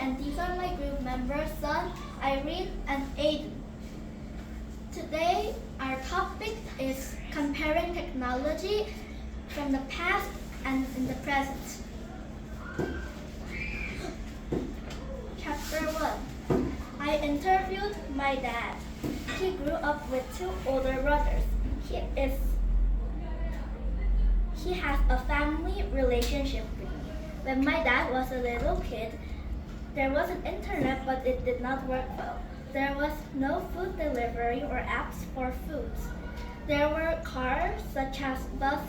and these are my group members, Son, Irene, and Aiden. Today, our topic is comparing technology from the past and in the present. Chapter 1. I interviewed my dad. He grew up with 2 older brothers. He has a family relationship with me. When my dad was a little kid, there was an internet, but it did not work well. There was no food delivery or apps for foods. There were cars such as buses,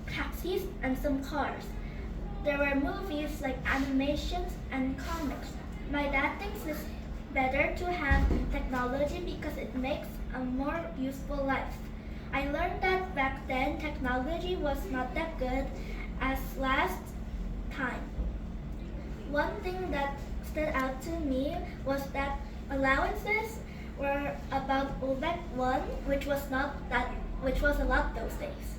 taxis, and some cars. There were movies like animations and comics. My dad thinks it's better to have technology because it makes a more useful life. I learned that back then technology was not that good as last time. One thing that stood out to me was that allowances were about back one, which was a lot those days.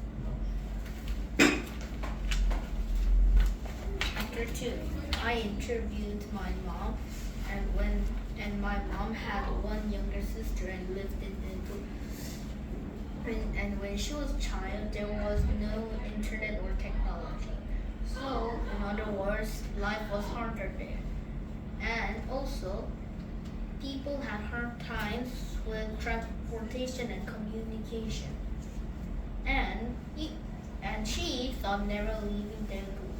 Chapter 2. I interviewed my mom, and my mom had one younger sister and lived in and when she was a child, there was no internet or technology. So, in other words, life was harder there. And also, people had hard times with transportation and communication. And she thought never leaving their group.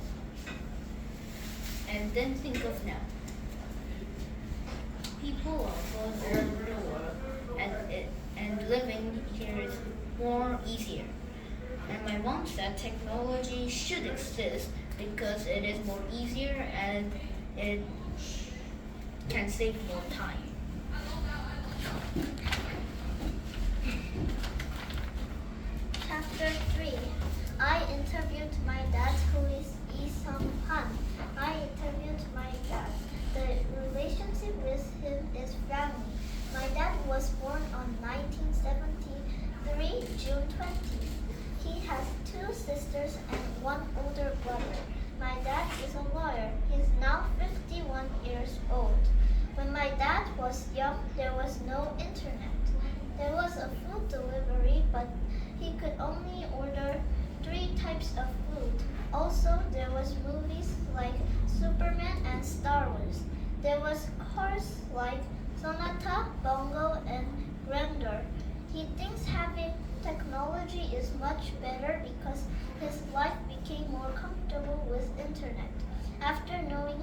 And then think of now. People are all over the world, and living here is more easier. And my mom said technology should exist because it is more easier and it can save more time. Chapter 3. I interviewed my dad, who is Lee Sung Han. I interviewed my dad. The relationship with him is family. My dad was born on 1973, June 20th. He has 2 sisters and 1 older brother. My dad is a lawyer. He's now 51 years old. When my dad was young, there was no internet. There was a food delivery, but he could only order 3 types of food. Also, there was movies like Superman and Star Wars. There was cars like Sonata, Bongo, and Grandeur. He thinks having technology is much better because his life became more comfortable with internet. After knowing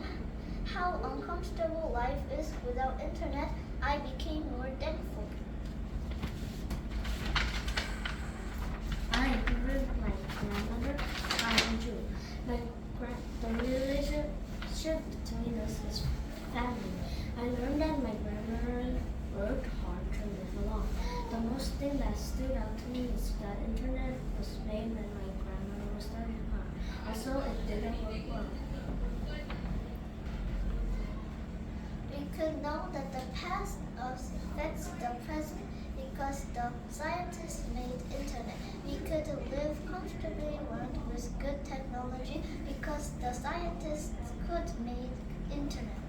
how uncomfortable life is without internet, I became more thankful. I interviewed my grandmother, Andrew. The relationship between us is family. I learned that my grandmother worked hard to live along. The most thing that stood out to me is that internet was made when my grandmother was studying hard. Also, it didn't work well. We could know that the past affects the present because the scientists made internet. We could live comfortably with good technology because the scientists could make internet.